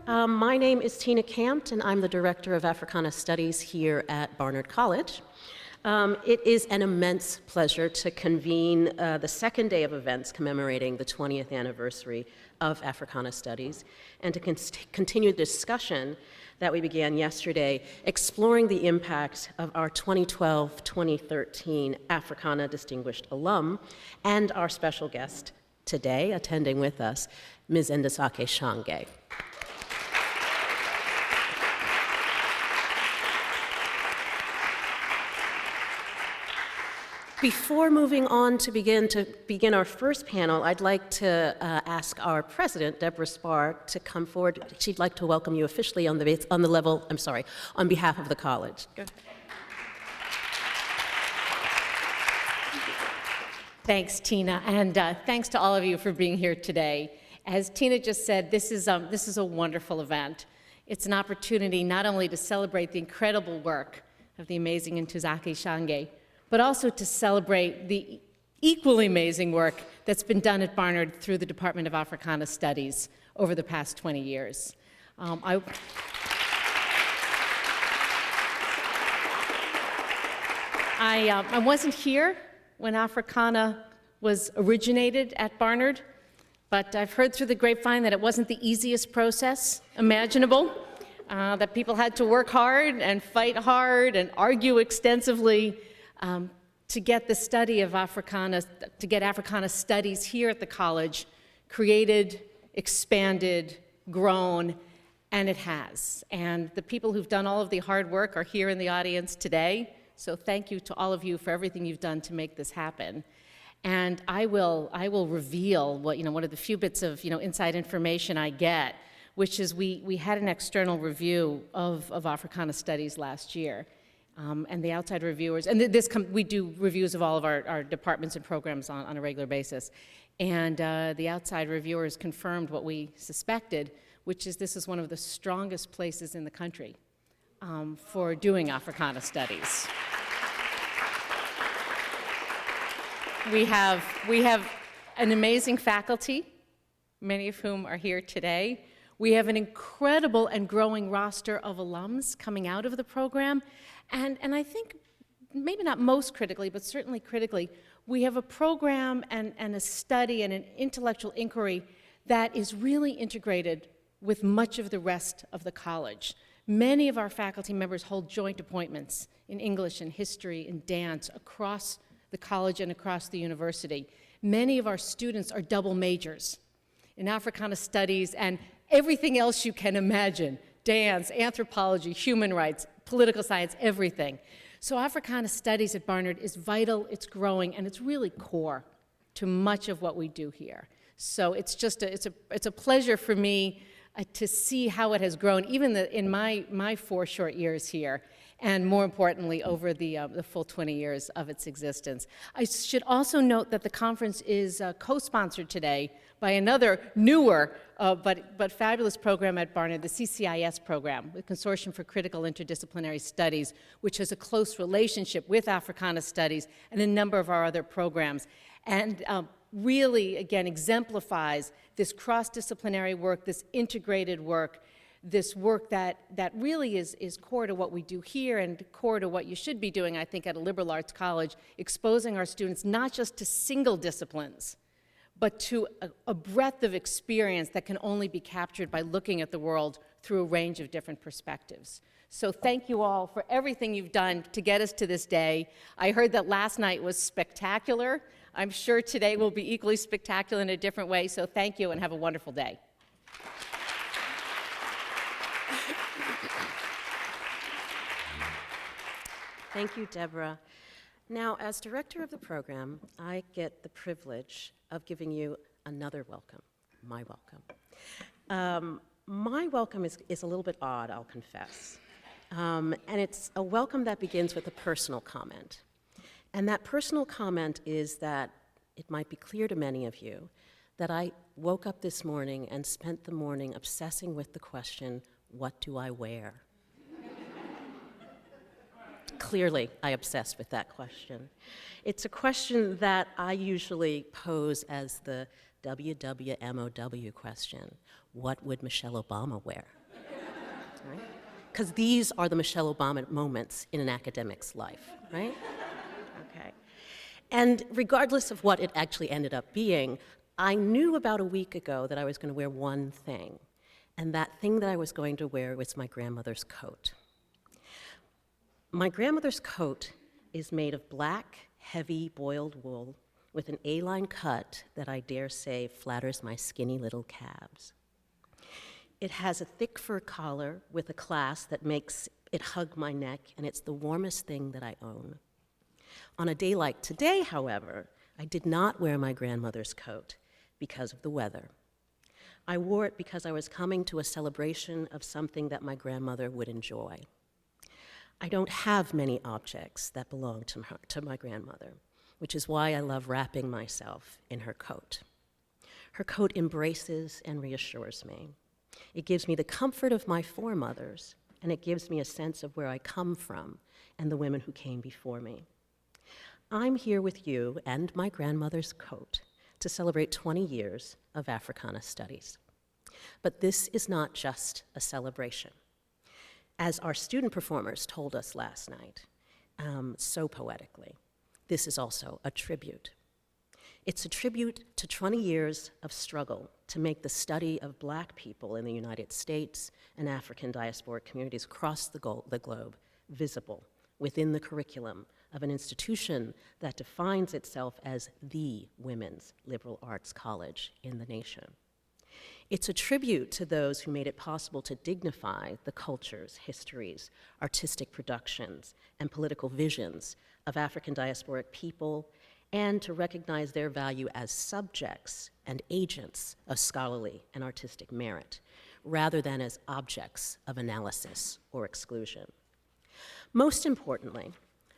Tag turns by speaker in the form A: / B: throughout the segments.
A: My name is Tina Campt, and I'm the Director of Africana Studies here at Barnard College. It is an immense pleasure to convene the second day of events commemorating the 20th anniversary of Africana Studies, and to continue the discussion that we began yesterday, exploring the impact of our 2012-2013 Africana Distinguished Alum and our special guest today, attending with us, Ms. Ntozake Shange. Before moving on to begin our first panel, I'd like to ask our president, Debora Spar, to come forward. She'd like to welcome you officially on behalf of the college. Go ahead.
B: Thanks, Tina, and thanks to all of you for being here today. As Tina just said, this is a wonderful event. It's an opportunity not only to celebrate the incredible work of the amazing Ntozake Shange, but also to celebrate the equally amazing work that's been done at Barnard through the Department of Africana Studies over the past 20 years. I wasn't here when Africana was originated at Barnard, but I've heard through the grapevine that it wasn't the easiest process imaginable, that people had to work hard and fight hard and argue extensively to get the study of Africana, to get Africana Studies here at the college created, expanded, grown, and it has. And the people who've done all of the hard work are here in the audience today, so thank you to all of you for everything you've done to make this happen. And I will reveal one of the few bits of inside information I get, which is we had an external review of Africana Studies last year. And the outside reviewers, and we do reviews of all of our departments and programs on a regular basis, and the outside reviewers confirmed what we suspected, which is this is one of the strongest places in the country for doing Africana Studies. We have an amazing faculty, many of whom are here today. We have an incredible and growing roster of alums coming out of the program. And I think, maybe not most critically, but certainly critically, we have a program and a study and an intellectual inquiry that is really integrated with much of the rest of the college. Many of our faculty members hold joint appointments in English and history and dance across the college and across the university. Many of our students are double majors in Africana Studies and everything else you can imagine: dance, anthropology, human rights, political science, everything. So Africana Studies at Barnard is vital, it's growing, and it's really core to much of what we do here. So it's just it's a pleasure for me to see how it has grown, even in my 4 short years here, and more importantly, over the full 20 years of its existence. I should also note that the conference is co-sponsored today by another newer but fabulous program at Barnard, the CCIS program, the Consortium for Critical Interdisciplinary Studies, which has a close relationship with Africana Studies and a number of our other programs, and really, again, exemplifies this cross-disciplinary work, this integrated work, this work that really is core to what we do here and core to what you should be doing, I think, at a liberal arts college, exposing our students not just to single disciplines, but to a breadth of experience that can only be captured by looking at the world through a range of different perspectives. So thank you all for everything you've done to get us to this day. I heard that last night was spectacular. I'm sure today will be equally spectacular in a different way, so thank you and have a wonderful day.
A: Thank you, Debora. Now, as director of the program, I get the privilege of giving you another welcome, my welcome. My welcome is a little bit odd, I'll confess. And it's a welcome that begins with a personal comment. And that personal comment is that it might be clear to many of you that I woke up this morning and spent the morning obsessing with the question, what do I wear? Clearly, I obsessed with that question. It's a question that I usually pose as the WWMOW question. What would Michelle Obama wear? right? Because these are the Michelle Obama moments in an academic's life, right? Okay. And regardless of what it actually ended up being, I knew about a week ago that I was going to wear one thing, and that thing that I was going to wear was my grandmother's coat. My grandmother's coat is made of black, heavy boiled wool with an A-line cut that I dare say flatters my skinny little calves. It has a thick fur collar with a clasp that makes it hug my neck, and it's the warmest thing that I own. On a day like today, however, I did not wear my grandmother's coat because of the weather. I wore it because I was coming to a celebration of something that my grandmother would enjoy. I don't have many objects that belong to my grandmother, which is why I love wrapping myself in her coat. Her coat embraces and reassures me. It gives me the comfort of my foremothers, and it gives me a sense of where I come from and the women who came before me. I'm here with you and my grandmother's coat to celebrate 20 years of Africana Studies. But this is not just a celebration. As our student performers told us last night, so poetically, this is also a tribute. It's a tribute to 20 years of struggle to make the study of Black people in the United States and African diasporic communities across the globe visible within the curriculum of an institution that defines itself as the women's liberal arts college in the nation. It's a tribute to those who made it possible to dignify the cultures, histories, artistic productions, and political visions of African diasporic people, and to recognize their value as subjects and agents of scholarly and artistic merit, rather than as objects of analysis or exclusion. Most importantly,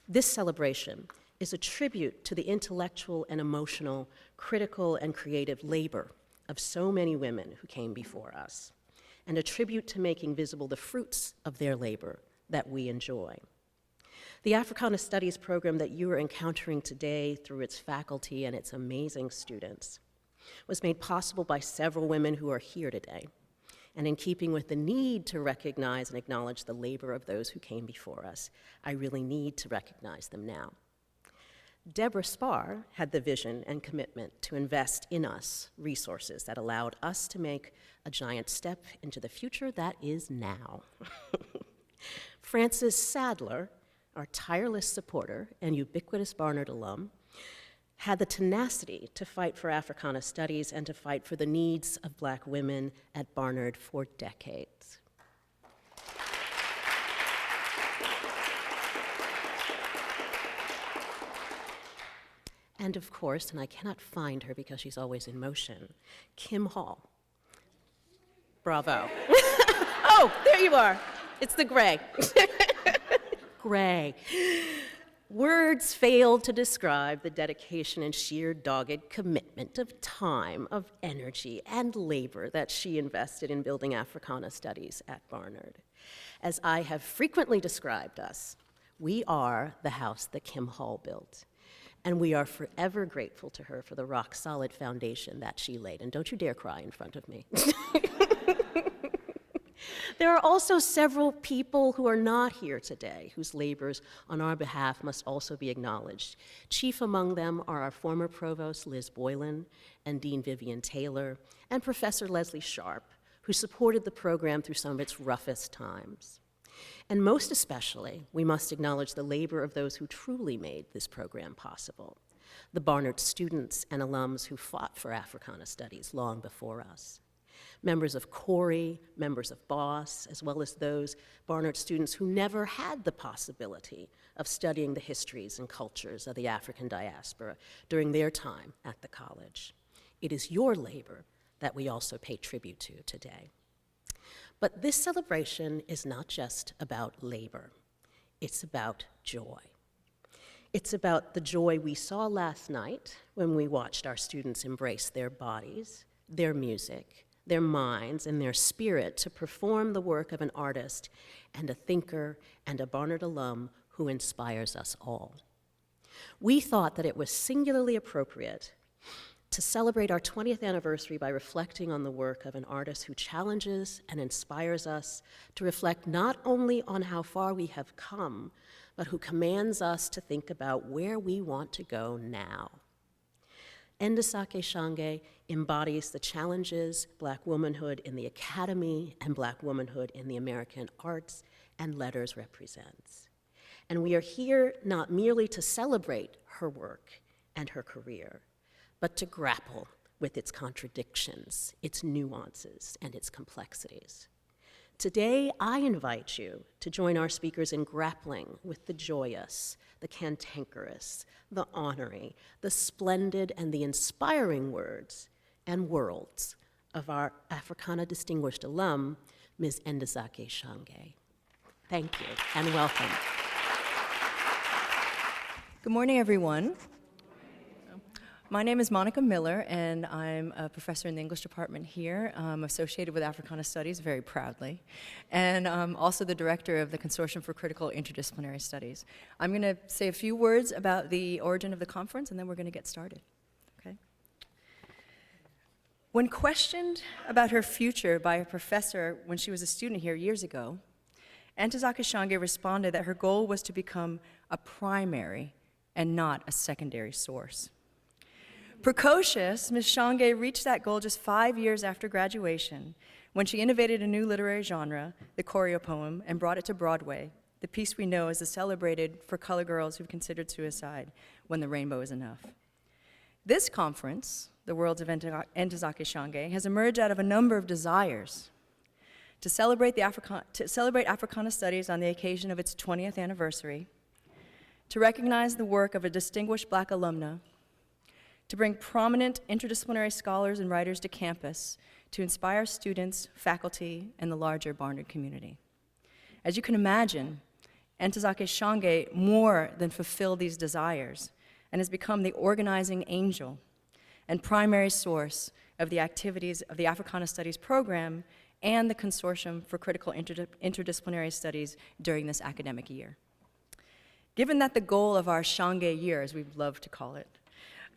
A: this celebration is a tribute to the intellectual and emotional, critical and creative labor of so many women who came before us, and a tribute to making visible the fruits of their labor that we enjoy. The Africana Studies Program that you are encountering today through its faculty and its amazing students was made possible by several women who are here today, and in keeping with the need to recognize and acknowledge the labor of those who came before us, I really need to recognize them now. Debora Spar had the vision and commitment to invest in us resources that allowed us to make a giant step into the future that is now. Frances Sadler, our tireless supporter and ubiquitous Barnard alum, had the tenacity to fight for Africana Studies and to fight for the needs of Black women at Barnard for decades. And of course, and I cannot find her because she's always in motion, Kim Hall. Bravo. Oh, there you are. It's the gray. Gray. Words fail to describe the dedication and sheer dogged commitment of time, of energy, and labor that she invested in building Africana Studies at Barnard. As I have frequently described us, we are the house that Kim Hall built. And we are forever grateful to her for the rock-solid foundation that she laid. And don't you dare cry in front of me. There are also several people who are not here today, whose labors on our behalf must also be acknowledged. Chief among them are our former provost, Liz Boylan, and Dean Vivian Taylor, and Professor Leslie Sharp, who supported the program through some of its roughest times. And most especially, we must acknowledge the labor of those who truly made this program possible, the Barnard students and alums who fought for Africana Studies long before us. Members of CORI, members of BOSS, as well as those Barnard students who never had the possibility of studying the histories and cultures of the African diaspora during their time at the college. It is your labor that we also pay tribute to today. But this celebration is not just about labor, it's about joy. It's about the joy we saw last night when we watched our students embrace their bodies, their music, their minds, and their spirit to perform the work of an artist and a thinker and a Barnard alum who inspires us all. We thought that it was singularly appropriate to celebrate our 20th anniversary by reflecting on the work of an artist who challenges and inspires us to reflect not only on how far we have come, but who commands us to think about where we want to go now. Ntozake Shange embodies the challenges Black womanhood in the academy and Black womanhood in the American arts and letters represents. And we are here not merely to celebrate her work and her career, but to grapple with its contradictions, its nuances, and its complexities. Today, I invite you to join our speakers in grappling with the joyous, the cantankerous, the honoring, the splendid, and the inspiring words and worlds of our Africana Distinguished Alum, Ms. Ntozake Shange. Thank you, and welcome.
C: Good morning, everyone. My name is Monica Miller, and I'm a professor in the English department here. I'm associated with Africana Studies very proudly, and I'm also the director of the Consortium for Critical Interdisciplinary Studies. I'm going to say a few words about the origin of the conference, and then we're going to get started. Okay? When questioned about her future by a professor when she was a student here years ago, Ntozake Shange responded that her goal was to become a primary and not a secondary source. Precocious, Ms. Shange reached that goal just 5 years after graduation, when she innovated a new literary genre, the choreo poem, and brought it to Broadway, the piece we know as the celebrated For Color Girls Who've Considered Suicide, When the Rainbow Is Enough. This conference, the Worlds of Ntozake Shange, has emerged out of a number of desires to celebrate Africana Studies on the occasion of its 20th anniversary, to recognize the work of a distinguished Black alumna, to bring prominent interdisciplinary scholars and writers to campus to inspire students, faculty, and the larger Barnard community. As you can imagine, Ntozake Shange more than fulfilled these desires and has become the organizing angel and primary source of the activities of the Africana Studies Program and the Consortium for Critical Interdisciplinary Studies during this academic year. Given that the goal of our Shange year, as we love to call it,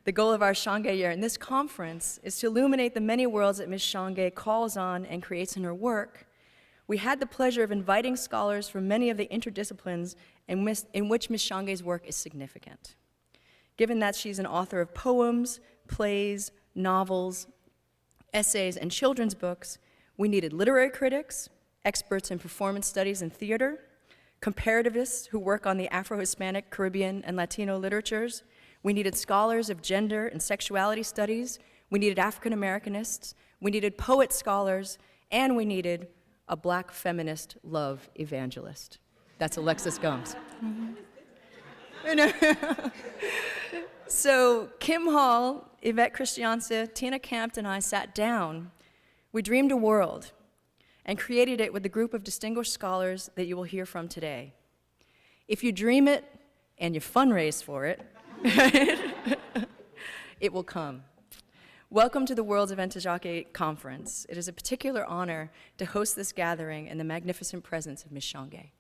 C: the goal of our Shange year in this conference is to illuminate the many worlds that Ms. Shange calls on and creates in her work, we had the pleasure of inviting scholars from many of the interdisciplines in which Ms. Shange's work is significant. Given that she's an author of poems, plays, novels, essays, and children's books, we needed literary critics, experts in performance studies and theater, comparativists who work on the Afro-Hispanic, Caribbean, and Latino literatures. We needed scholars of gender and sexuality studies. We needed African Americanists. We needed poet scholars. And we needed a Black feminist love evangelist. That's Alexis Gomes. So Kim Hall, Yvette Christianse, Tina Campt, and I sat down. We dreamed a world and created it with the group of distinguished scholars that you will hear from today. If you dream it and you fundraise for it, it will come. Welcome to the Worlds of Ntozake Conference. It is a particular honor to host this gathering in the magnificent presence of Ms. Shange.